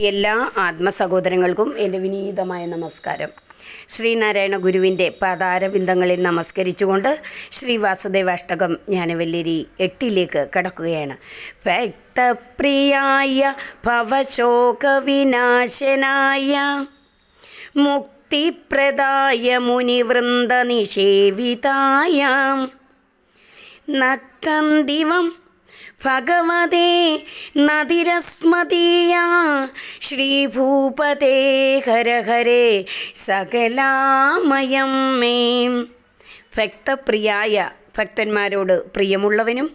എല്ലാ ആത്മസഹോദരങ്ങൾക്കും എൻ്റെ വിനീതമായ നമസ്കാരം. ശ്രീനാരായണ ഗുരുവിൻ്റെ പാതാരബിന്ദങ്ങളിൽ നമസ്കരിച്ചുകൊണ്ട് ശ്രീ വാസുദേവാഷ്ടകം ജ്ഞാനവല്ലിരി 8 കടക്കുകയാണ്. ഭക്തപ്രിയായ ഭവശോകവിനാശനായ മുക്തിപ്രദായ മുനിവൃന്ദ നിഷേവിതായ നക്തം ദിവം ഭഗവതേ നദിരസ്മതീയ ശ്രീഭൂപതേ ഹര ഹരേ സകലാമയം മേ. ഭക്തപ്രിയായ ഭക്തന്മാരോട് പ്രിയമുള്ളവനും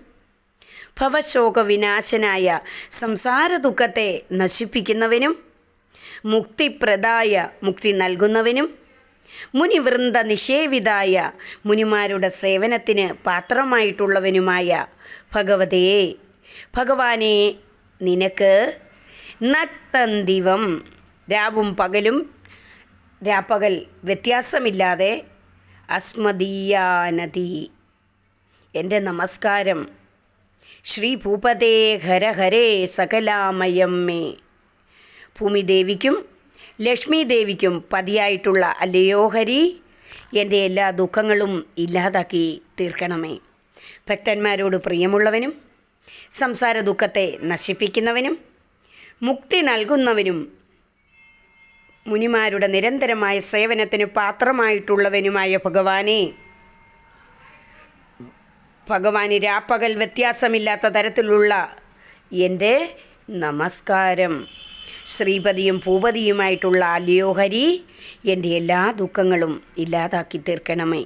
ഭവശോകവിനാശനായ സംസാര ദുഃഖത്തെ നശിപ്പിക്കുന്നവനും മുക്തിപ്രദായ മുക്തി നൽകുന്നവനും മുനിവൃന്ദ നിഷേവിതായ മുനിമാരുടെ സേവനത്തിന് പാത്രമായിട്ടുള്ളവനുമായ ഭഗവതേ ഭഗവാനെ നിനക്ക് നക്തന്തിവം രാവും പകലും രാപ്പകൽ വ്യത്യാസമില്ലാതെ അസ്മദീയാനതി എൻ്റെ നമസ്കാരം. ശ്രീഭൂപതേ ഹര ഹരേ സകലാമയം മേ. ഭൂമിദേവിക്കും ലക്ഷ്മി ദേവിക്കും പതിയായിട്ടുള്ള അല്ലയോ ഹരി, എൻ്റെ എല്ലാ ദുഃഖങ്ങളും ഇല്ലാതാക്കി തീർക്കണമേ. ഭക്തന്മാരോട് പ്രിയമുള്ളവനും സംസാര ദുഃഖത്തെ നശിപ്പിക്കുന്നവനും മുക്തി നൽകുന്നവനും മുനിമാരുടെ നിരന്തരമായ സേവനത്തിന് പാത്രമായിട്ടുള്ളവനുമായ ഭഗവാന് രാപ്പകൽ വ്യത്യാസമില്ലാത്ത തരത്തിലുള്ള എൻ്റെ നമസ്കാരം. ശ്രീപതിയും ഭൂപതിയുമായിട്ടുള്ള അല്ലയോ ഹരി, എൻ്റെ എല്ലാ ദുഃഖങ്ങളും ഇല്ലാതാക്കി തീർക്കണമേ.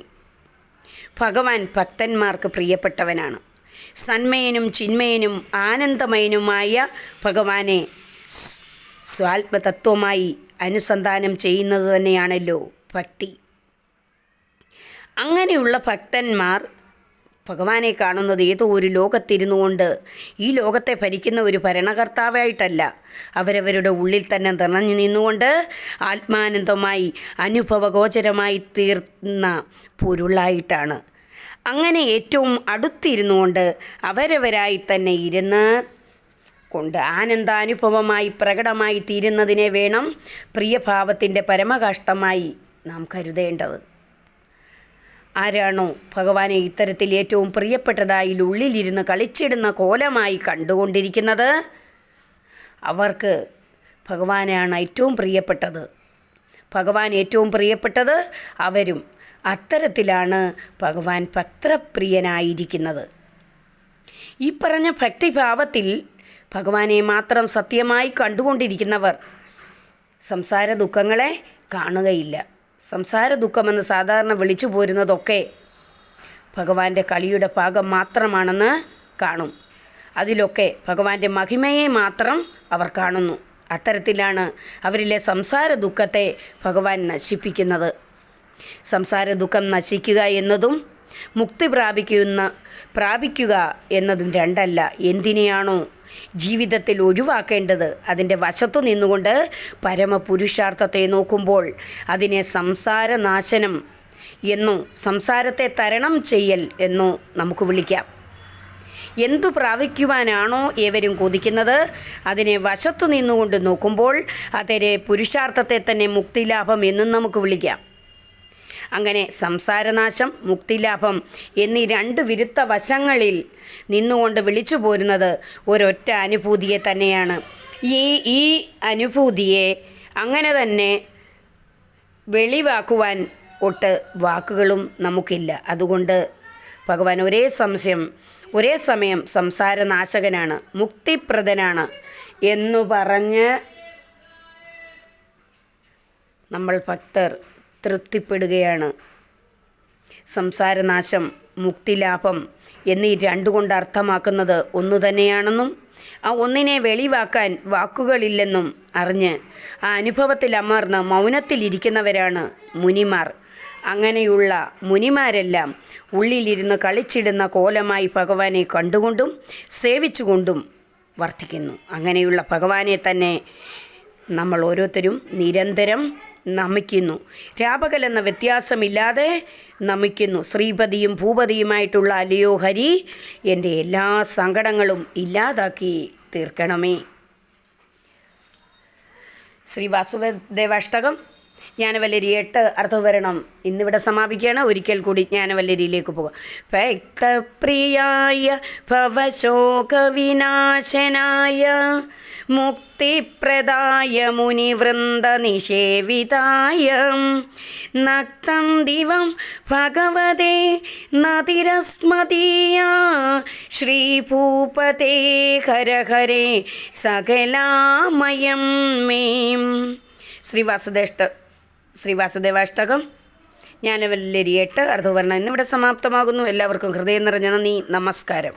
ഭഗവാൻ ഭക്തന്മാർക്ക് പ്രിയപ്പെട്ടവനാണ്. സന്മയനും ചിന്മയനും ആനന്ദമയനുമായ ഭഗവാനെ സ്വാത്മതത്വമായി അനുസന്ധാനം ചെയ്യുന്നത് തന്നെയാണല്ലോ ഭക്തി. അങ്ങനെയുള്ള ഭക്തന്മാർ ഭഗവാനെ കാണുന്നത് ഏതോ ഒരു ലോകത്തിരുന്നു കൊണ്ട് ഈ ലോകത്തെ ഭരിക്കുന്ന ഒരു ഭരണകർത്താവായിട്ടല്ല, അവരവരുടെ ഉള്ളിൽ തന്നെ നിറഞ്ഞു നിന്നുകൊണ്ട് ആത്മാനന്ദമായി അനുഭവഗോചരമായി തീർന്ന പൊരുളായിട്ടാണ്. അങ്ങനെ ഏറ്റവും അടുത്തിരുന്നു കൊണ്ട് അവരവരായി തന്നെ ഇരുന്ന് കൊണ്ട് ആനന്ദാനുഭവമായി പ്രകടമായി തീരുന്നതിനെ വേണം പ്രിയഭാവത്തിൻ്റെ പരമകാഷ്ടമായി നാം കരുതേണ്ടത്. ആരാണോ ഭഗവാനെ ഇത്തരത്തിൽ ഏറ്റവും പ്രിയപ്പെട്ടതായി ഉള്ളിലിരുന്ന് കളിച്ചിടുന്ന കോലമായി കണ്ടുകൊണ്ടിരിക്കുന്നത്, അവർക്ക് ഭഗവാനാണ് ഏറ്റവും പ്രിയപ്പെട്ടത്. ഭഗവാൻ ഏറ്റവും പ്രിയപ്പെട്ടത് അവരും അത്തരത്തിലാണ് ഭഗവാൻ ഭക്തപ്രിയനായിരിക്കുന്നത്. ഈ പറഞ്ഞ ഭക്തിഭാവത്തിൽ ഭഗവാനെ മാത്രം സത്യമായി കണ്ടുകൊണ്ടിരിക്കുന്നവർ സംസാര ദുഃഖങ്ങളെ കാണുകയില്ല. സംസാര ദുഃഖമെന്ന് സാധാരണ വിളിച്ചു പോരുന്നതൊക്കെ ഭഗവാന്റെ കളിയുടെ ഭാഗം മാത്രമാണെന്ന് കാണും. അതിലൊക്കെ ഭഗവാന്റെ മഹിമയെ മാത്രം അവർ കാണുന്നു. അത്തരത്തിലാണ് അവരിലെ സംസാര ദുഃഖത്തെ ഭഗവാൻ നശിപ്പിക്കുന്നത്. സംസാര ദുഃഖം നശിക്കുക എന്നതും മുക്തി പ്രാപിക്കുക എന്നതും രണ്ടല്ല. എന്തിനെയാണോ ജീവിതത്തിൽ ഒഴിവാക്കേണ്ടത് അതിൻ്റെ വശത്തു നിന്നുകൊണ്ട് പരമപുരുഷാർത്ഥത്തെ നോക്കുമ്പോൾ അതിനെ സംസാരനാശനം എന്നോ സംസാരത്തെ തരണം ചെയ്യൽ എന്നോ നമുക്ക് വിളിക്കാം. എന്തു പ്രാപിക്കുവാനാണോ ഏവരും കൊതിക്കുന്നത് അതിനെ വശത്തു നിന്നുകൊണ്ട് നോക്കുമ്പോൾ അതിനെ പുരുഷാർത്ഥത്തെ തന്നെ മുക്തിലാഭം എന്നും നമുക്ക് വിളിക്കാം. അങ്ങനെ സംസാരനാശം മുക്തിലാഭം എന്നീ 2 വിരുദ്ധ വശങ്ങളിൽ നിന്നുകൊണ്ട് വിളിച്ചു പോരുന്നത് ഒരൊറ്റ അനുഭൂതിയെ തന്നെയാണ്. ഈ അനുഭൂതിയെ അങ്ങനെ തന്നെ വെളിവാക്കുവാൻ ഒട്ട് വാക്കുകളും നമുക്കില്ല. അതുകൊണ്ട് ഭഗവാൻ ഒരേ സമയം സംസാരനാശകനാണ്, മുക്തിപ്രദനാണ് എന്നു പറഞ്ഞ് നമ്മൾ ഭക്തർ തൃപ്തിപ്പെടുകയാണ്. സംസാരനാശം മുക്തിലാഭം എന്നീ 2 കൊണ്ട് അർത്ഥമാക്കുന്നത് ഒന്നു തന്നെയാണെന്നും ആ ഒന്നിനെ വെളിവാക്കാൻ വാക്കുകളില്ലെന്നും അറിഞ്ഞ് ആ അനുഭവത്തിൽ അമർന്ന് മൗനത്തിലിരിക്കുന്നവരാണ് മുനിമാർ. അങ്ങനെയുള്ള മുനിമാരെല്ലാം ഉള്ളിലിരുന്ന് കളിച്ചിടുന്ന കോലമായി ഭഗവാനെ കണ്ടുകൊണ്ടും സേവിച്ചുകൊണ്ടും വർത്തിക്കുന്നു. അങ്ങനെയുള്ള ഭഗവാനെ തന്നെ നമ്മൾ ഓരോരുത്തരും നിരന്തരം നമിക്കുന്നു. രാപകലെന്ന വ്യത്യാസമില്ലാതെ നമിക്കുന്നു. ശ്രീപതിയും ഭൂപതിയുമായിട്ടുള്ള അല്ലയോ ഹരി, എൻ്റെ എല്ലാ സങ്കടങ്ങളും ഇല്ലാതാക്കി തീർക്കണമേ. ശ്രീ വാസുദേവാഷ്ടകം ജ്ഞാനവല്ലരി 8 അർത്ഥവിവരണം ഇന്നിവിടെ സമാപിക്കുകയാണ്. ഒരിക്കൽ കൂടി ജ്ഞാനവല്ലരിയിലേക്ക് പോകാം. ഭക്തപ്രിയായ ഭവശോകവിനാശനായ മുക്തിപ്രദായ മുനിവൃന്ദനിഷേവിതായ നക്തം ദിവം ഭഗവതേ നതിരസ്മദീയ ശ്രീഭൂപതേ ഹര ഹരേ സകലാമയം മേം. ശ്രീ വാസുദേവാഷ്ടകം ജ്ഞാനവല്ലരി 8 അർത്ഥവിവരണം ഇന്നിവിടെ സമാപ്തമാകുന്നു. എല്ലാവർക്കും ഹൃദയം നിറഞ്ഞ നന്ദി. നമസ്കാരം.